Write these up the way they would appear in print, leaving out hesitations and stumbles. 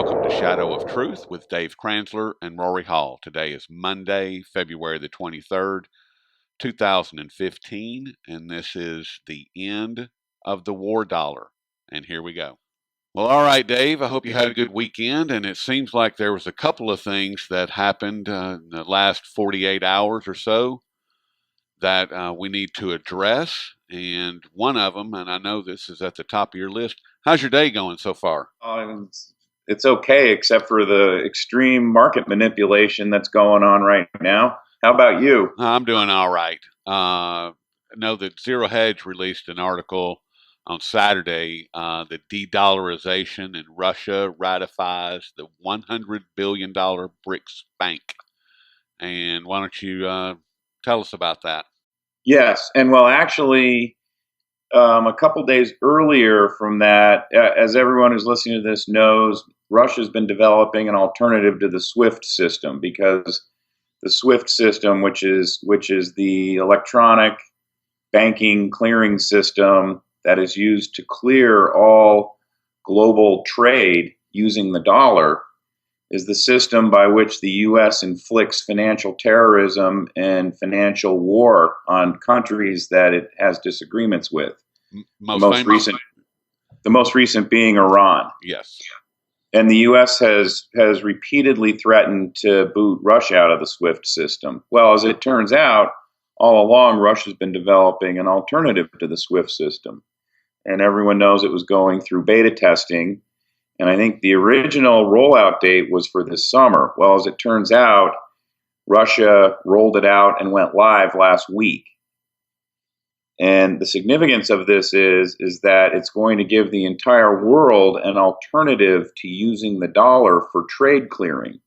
Welcome to Shadow of Truth with Dave Kranzler and Rory Hall. Today is Monday, February the 23rd, 2015, and this is the end of the war dollar. And here we go. Well, all right, Dave, I hope you had a good weekend, and it seems like there was a couple of things that happened in the last 48 hours or so that we need to address, and one of them, and I know this is at the top of your list. How's your day going so far? It's okay, except for the extreme market manipulation that's going on right now. How about you? I'm doing all right. I know that Zero Hedge released an article on Saturday that de-dollarization and Russia ratifies the $100 billion BRICS Bank. And why don't you tell us about that? Yes, and well, actually, a couple days earlier from that, as everyone who's listening to this knows, Russia's been developing an alternative to the SWIFT system because the SWIFT system, which is the electronic banking clearing system that is used to clear all global trade using the dollar, is the system by which the U.S. inflicts financial terrorism and financial war on countries that it has disagreements with. The Most most famous? recent, the most recent being Iran. Yes. And the U.S. has repeatedly threatened to boot Russia out of the SWIFT system. Well, as it turns out, all along, Russia's been developing an alternative to the SWIFT system. And everyone knows it was going through beta testing. And I think the original rollout date was for this summer. Well, as it turns out, Russia rolled it out and went live last week. And the significance of this is that it's going to give the entire world an alternative to using the dollar for trade clearing.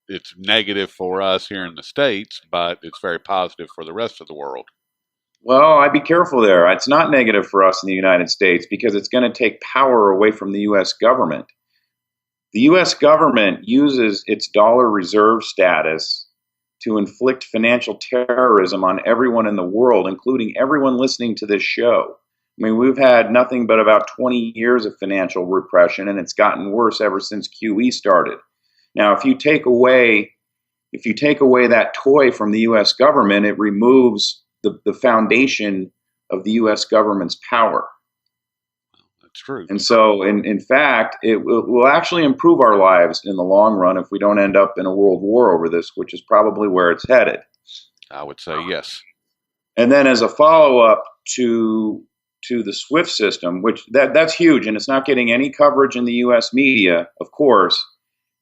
It's negative for us here in the States, but it's very positive for the rest of the world. Well, I'd be careful there. It's not negative for us in the United States because it's going to take power away from the U.S. government. The U.S. government uses its dollar reserve status to inflict financial terrorism on everyone in the world, including everyone listening to this show. I mean, we've had nothing but about 20 years of financial repression, and it's gotten worse ever since QE started. Now, if you take away that toy from the U.S. government, it removes the foundation of the U.S. government's power. That's true. And so, in fact, it will actually improve our lives in the long run if we don't end up in a world war over this, which is probably where it's headed. I would say yes. And then as a follow-up to the SWIFT system, which that's huge, and it's not getting any coverage in the U.S. media, of course,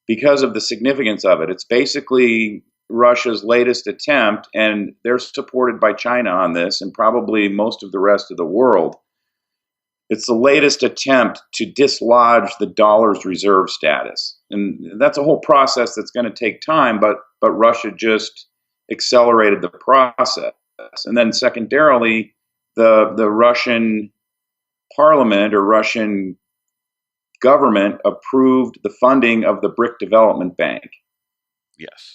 because of the significance of it. It's basically Russia's latest attempt, and they're supported by China on this and probably most of the rest of the world. It's the latest attempt to dislodge the dollar's reserve status. And that's a whole process that's going to take time, but Russia just accelerated the process. And then secondarily, the Russian parliament or Russian government approved the funding of the BRIC Development Bank. Yes.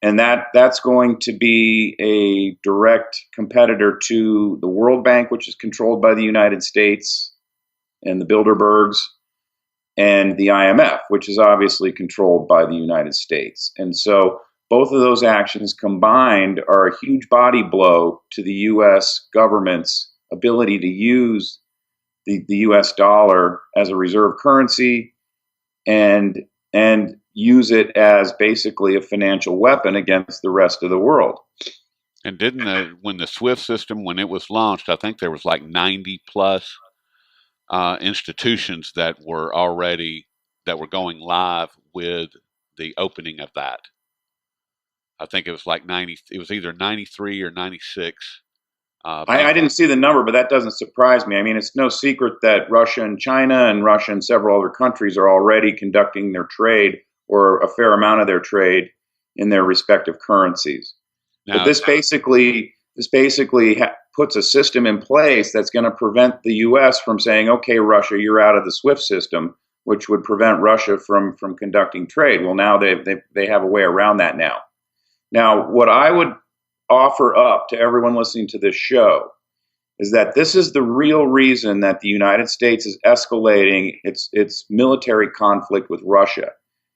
And that's going to be a direct competitor to the World Bank, which is controlled by the United States and the Bilderbergs, and the IMF, which is obviously controlled by the United States. And so both of those actions combined are a huge body blow to the U.S. government's ability to use the U.S. dollar as a reserve currency and use it as basically a financial weapon against the rest of the world. And when the SWIFT system, when it was launched, I think there was like 90 plus institutions that were going live with the opening of that. I think it was like 90, it was either 93 or 96. I didn't see the number, but that doesn't surprise me. I mean, it's no secret that Russia and China and Russia and several other countries are already conducting their trade or a fair amount of their trade in their respective currencies. But this basically puts a system in place that's going to prevent the U.S. from saying, okay, Russia, you're out of the SWIFT system, which would prevent Russia from conducting trade. Well, now they have a way around that now. Now, what I would offer up to everyone listening to this show is that this is the real reason that the United States is escalating its military conflict with Russia.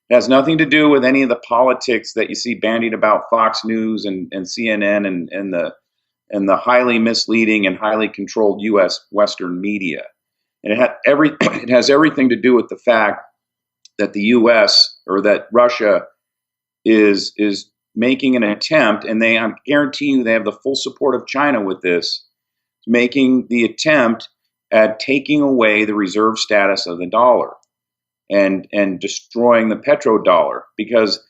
It has nothing to do with any of the politics that you see bandied about Fox News and CNN and the highly misleading and highly controlled U.S. Western media. And it has everything to do with the fact that the U.S. or that Russia is making an attempt, and I'm guaranteeing you they have the full support of China with this, making the attempt at taking away the reserve status of the dollar and destroying the petrodollar, because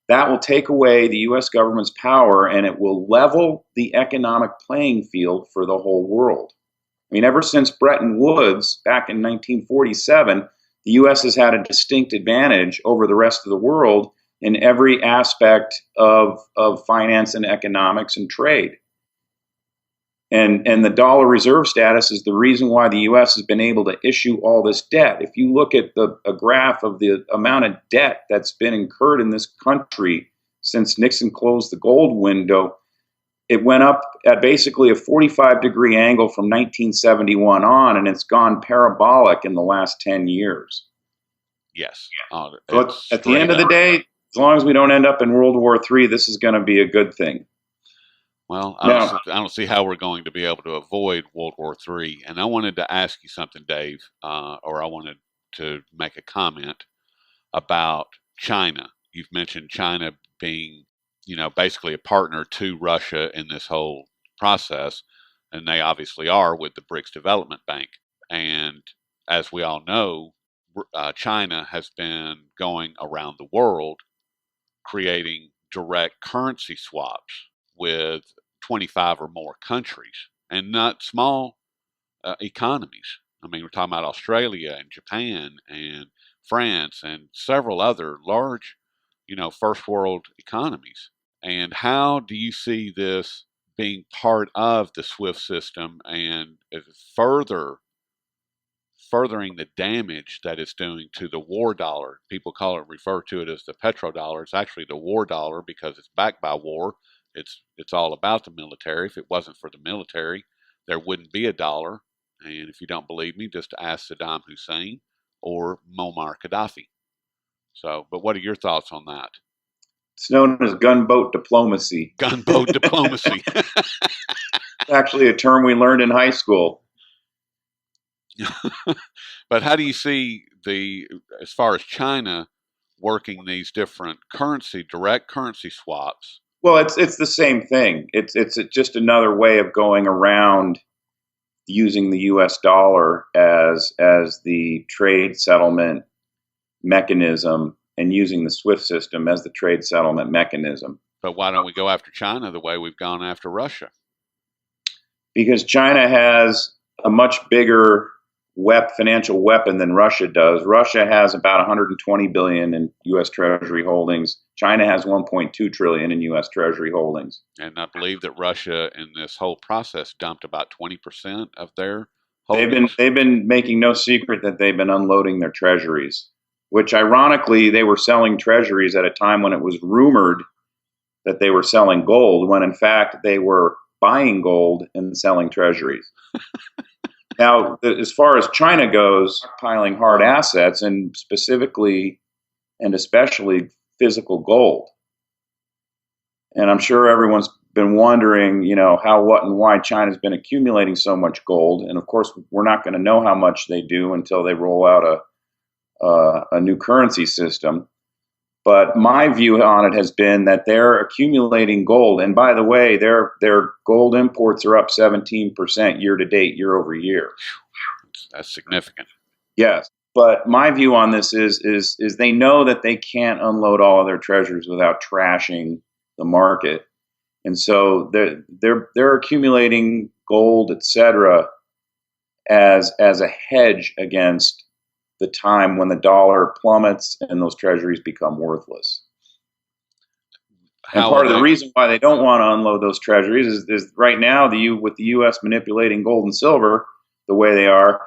that will take away the U.S. government's power and it will level the economic playing field for the whole world. I mean, ever since Bretton Woods back in 1947, the U.S. has had a distinct advantage over the rest of the world in every aspect of finance and economics and trade. And the dollar reserve status is the reason why the U.S. has been able to issue all this debt. If you look at a graph of the amount of debt that's been incurred in this country since Nixon closed the gold window, it went up at basically a 45-degree angle from 1971 on, and it's gone parabolic in the last 10 years. Yes. So at the end of the day, as long as we don't end up in World War III, this is going to be a good thing. Well, I don't see how we're going to be able to avoid World War III. And I wanted to ask you something, Dave, or I wanted to make a comment about China. You've mentioned China being, basically a partner to Russia in this whole process, and they obviously are with the BRICS Development Bank. And as we all know, China has been going around the world creating direct currency swaps with 25 or more countries, and not small economies. I mean, we're talking about Australia and Japan and France and several other large, first world economies. And how do you see this being part of the SWIFT system and furthering the damage that it's doing to the war dollar? People refer to it as the petrodollar. It's actually the war dollar because it's backed by war. It's all about the military. If it wasn't for the military, there wouldn't be a dollar. And if you don't believe me, just ask Saddam Hussein or Muammar Gaddafi. So, but what are your thoughts on that? It's known as gunboat diplomacy. Gunboat diplomacy. It's actually a term we learned in high school. But how do you see as far as China working these different direct currency swaps? Well, it's the same thing. It's just another way of going around using the U.S. dollar as the trade settlement mechanism and using the SWIFT system as the trade settlement mechanism. But why don't we go after China the way we've gone after Russia? Because China has a much bigger financial weapon than Russia does. Russia has about 120 billion in U.S. Treasury holdings. China has 1.2 trillion in U.S. Treasury holdings. And I believe that Russia, in this whole process, dumped about 20% of their holdings. They've been making no secret that they've been unloading their treasuries, which ironically they were selling treasuries at a time when it was rumored that they were selling gold, when in fact they were buying gold and selling treasuries. Now, as far as China goes, piling hard assets, and specifically and especially physical gold. And I'm sure everyone's been wondering, how, what, and why China's been accumulating so much gold. And of course, we're not going to know how much they do until they roll out a new currency system. But my view on it has been that they're accumulating gold. And by the way, their gold imports are up 17% year to date, year over year. That's significant. Yes. But my view on this is they know that they can't unload all of their treasuries without trashing the market. And so they're accumulating gold, et cetera, as a hedge against the time when the dollar plummets and those treasuries become worthless. And part of the reason why they don't want to unload those treasuries is right now with the U.S. manipulating gold and silver the way they are,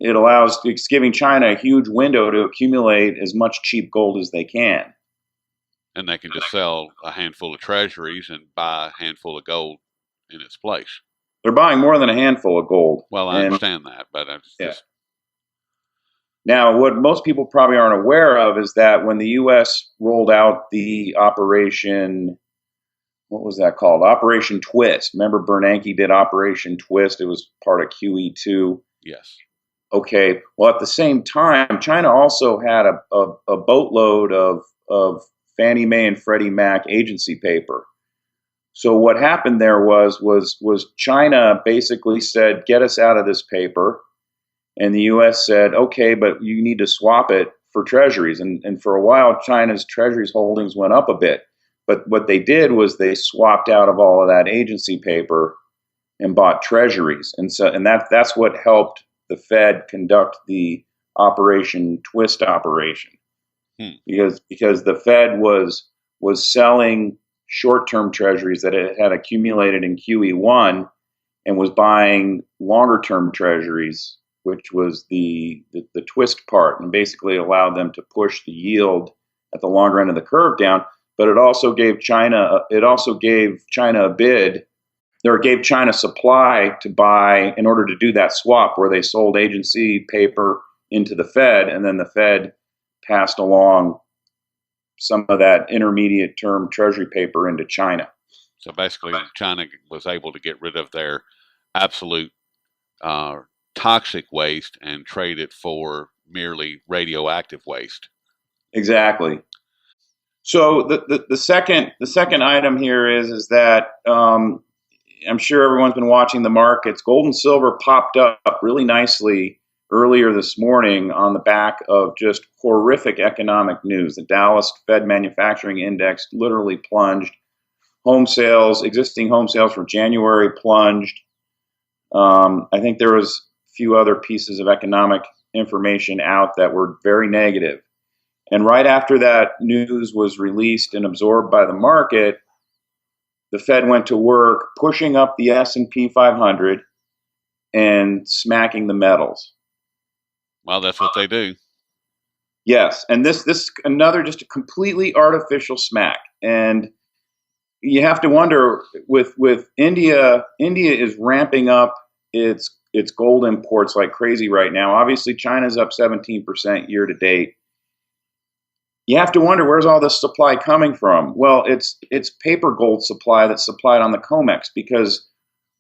it's giving China a huge window to accumulate as much cheap gold as they can. And they can just sell a handful of treasuries and buy a handful of gold in its place. They're buying more than a handful of gold. Well, I understand that, but yeah. Now, what most people probably aren't aware of is that when the U.S. rolled out the Operation, what was that called? Operation Twist. Remember Bernanke did Operation Twist? It was part of QE2. Yes. Okay. Well, at the same time, China also had a boatload of Fannie Mae and Freddie Mac agency paper. So what happened there was China basically said, get us out of this paper. And the U.S. said, okay, but you need to swap it for treasuries. And for a while, China's treasuries holdings went up a bit. But what they did was they swapped out of all of that agency paper and bought treasuries. And that's what helped the Fed conduct the Operation Twist operation. Because the Fed was selling short-term treasuries that it had accumulated in QE1 and was buying longer-term treasuries, which was the twist part, and basically allowed them to push the yield at the longer end of the curve down. But it also gave China a bid, or gave China supply to buy in order to do that swap where they sold agency paper into the Fed, and then the Fed passed along some of that intermediate term treasury paper into China. So basically, China was able to get rid of their absolute toxic waste and trade it for merely radioactive waste. Exactly. So the second item here is that I'm sure everyone's been watching the markets. Gold and silver popped up really nicely earlier this morning on the back of just horrific economic news. The Dallas Fed Manufacturing Index literally plunged. Existing home sales for January plunged. I think there was a few other pieces of economic information out that were very negative. And right after that news was released and absorbed by the market, the Fed went to work pushing up the S&P 500 and smacking the metals. Well, that's what they do. Yes, and this another just a completely artificial smack. And you have to wonder with India. India is ramping up its gold imports like crazy right now. Obviously, China's up 17% year to date. You have to wonder, where's all this supply coming from? Well, it's paper gold supply that's supplied on the COMEX, because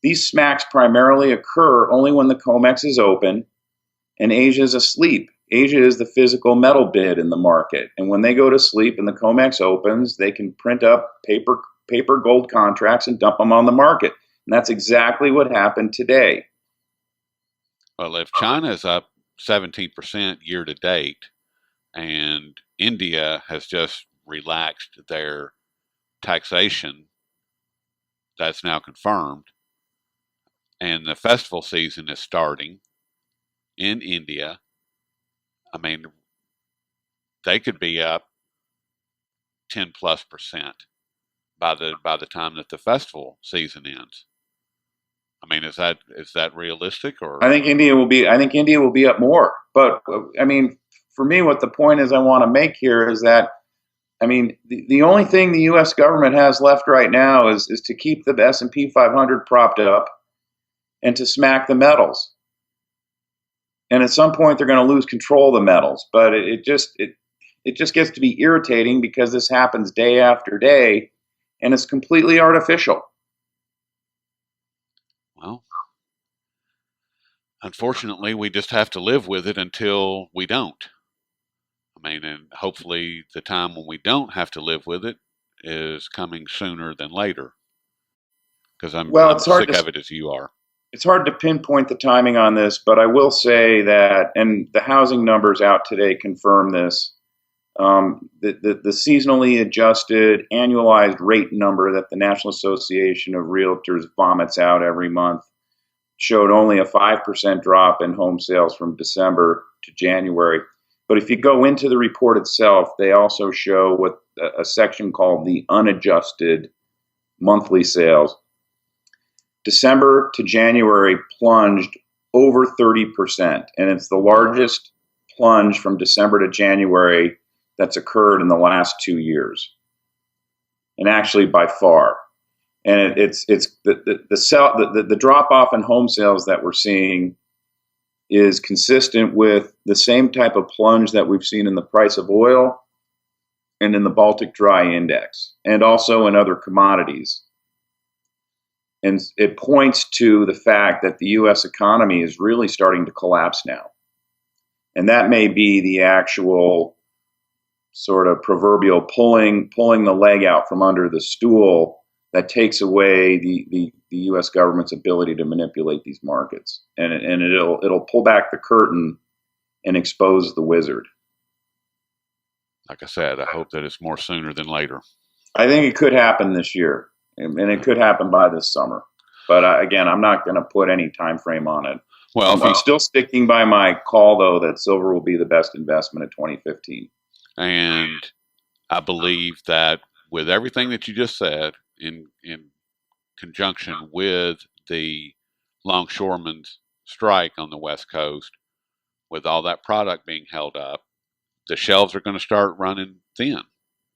these smacks primarily occur only when the COMEX is open and Asia is asleep. Asia is the physical metal bid in the market. And when they go to sleep and the COMEX opens, they can print up paper gold contracts and dump them on the market. And that's exactly what happened today. Well, if China is up 17% year to date, and India has just relaxed their taxation, that's now confirmed, and the festival season is starting in India, I mean, they could be up 10+% by the time that the festival season ends. I mean, is that realistic? Or I think India will be up more. But I mean, for me, what the point is I want to make here is that, I mean, the only thing the U.S. government has left right now is to keep the S&P 500 propped up and to smack the metals. And at some point, they're going to lose control of the metals. But it just gets to be irritating because this happens day after day, and it's completely artificial. Well, unfortunately, we just have to live with it until we don't. I mean, and hopefully the time when we don't have to live with it is coming sooner than later. Because I'm sick of it as you are. It's hard to pinpoint the timing on this, but I will say that, and the housing numbers out today confirm this, the seasonally adjusted annualized rate number that the National Association of Realtors vomits out every month showed only a 5% drop in home sales from December to January. But if you go into the report itself, they also show what a section called the unadjusted monthly sales. December to January plunged over 30%, and it's the largest plunge from December to January that's occurred in the last 2 years, and actually by far. and it's the drop off in home sales that we're seeing is consistent with the same type of plunge that we've seen in the price of oil and in the Baltic Dry Index, and also in other commodities. And it points to the fact that the U.S. economy is really starting to collapse now. And that may be the actual sort of proverbial pulling the leg out from under the stool that takes away the U.S. government's ability to manipulate these markets. And it'll pull back the curtain and expose the wizard. Like I said, I hope that it's more sooner than later. I think it could happen this year, and it could happen by this summer. But again, I'm not going to put any time frame on it. Well, I'm still sticking by my call, though, that silver will be the best investment of 2015. And I believe that with everything that you just said, in conjunction with the longshoremen's strike on the West Coast, with all that product being held up, the shelves are going to start running thin.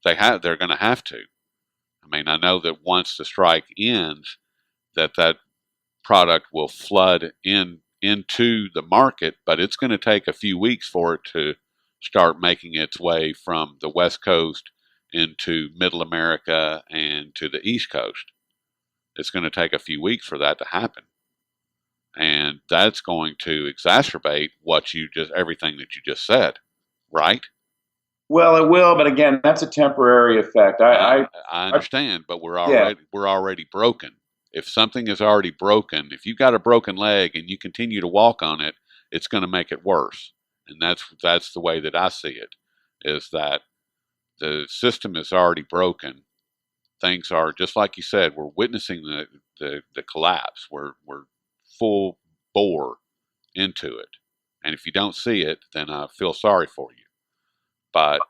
They're going to have to. I mean, I know that once the strike ends, that product will flood into the market, but it's going to take a few weeks for it to start making its way from the West Coast into Middle America and to the East Coast. It's going to take a few weeks for that to happen. And that's going to exacerbate everything that you just said, right? Well, it will, but again, that's a temporary effect. I understand, but we're already broken. If something is already broken, if you've got a broken leg and you continue to walk on it, it's going to make it worse. And that's the way that I see it, is that the system is already broken. Things are, just like you said, we're witnessing the collapse. We're full bore into it. And if you don't see it, then I feel sorry for you. But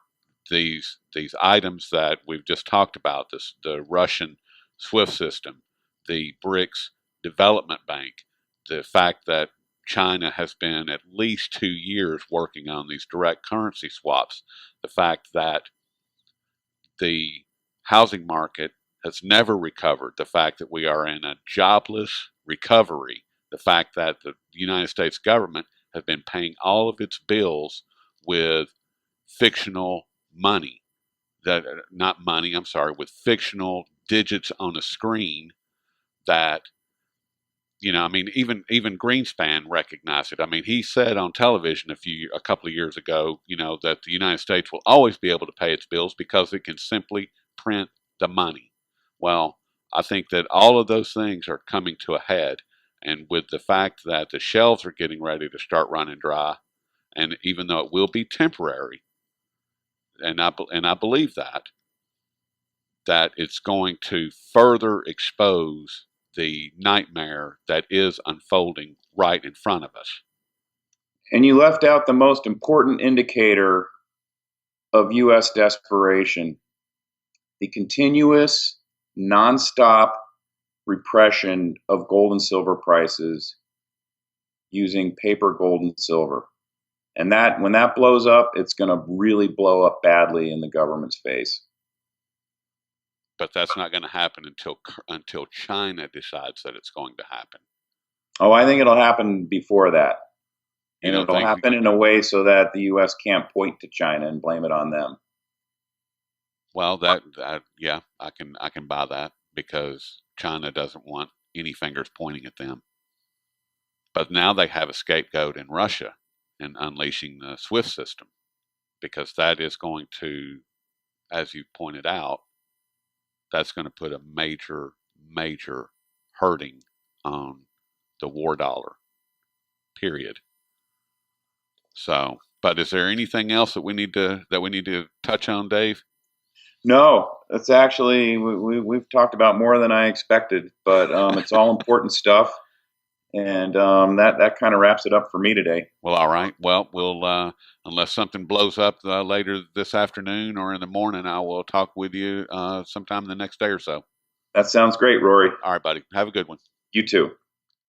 these items that we've just talked about, the Russian SWIFT system, the BRICS Development Bank, the fact that China has been at least 2 years working on these direct currency swaps, the fact that the housing market has never recovered, the fact that we are in a jobless recovery, the fact that the United States government has been paying all of its bills with fictional money, with fictional digits on a screen that, I mean, even Greenspan recognized it. I mean, he said on television a couple of years ago, that the United States will always be able to pay its bills because it can simply print the money. Well, I think that all of those things are coming to a head, and with the fact that the shelves are getting ready to start running dry, and even though it will be temporary, and I believe that it's going to further expose the nightmare that is unfolding right in front of us. And you left out the most important indicator of U.S. desperation: the continuous, nonstop repression of gold and silver prices using paper gold and silver. And that, when that blows up, it's going to really blow up badly in the government's face. But that's not going to happen until China decides that it's going to happen. Oh, I think it'll happen before that. And it'll happen in a way so that the U.S. can't point to China and blame it on them. Well, yeah, I can buy that, because China doesn't want any fingers pointing at them. But now they have a scapegoat in Russia in unleashing the SWIFT system, because that is going to, as you pointed out, that's going to put a major, major hurting on the war dollar, period. So, but is there anything else that we need to touch on, Dave? No, that's actually, we've talked about more than I expected, but it's all important stuff. And that kind of wraps it up for me today. Well, all right. Well, we'll unless something blows up later this afternoon or in the morning, I will talk with you sometime the next day or so. That sounds great, Rory. All right, buddy. Have a good one. You too.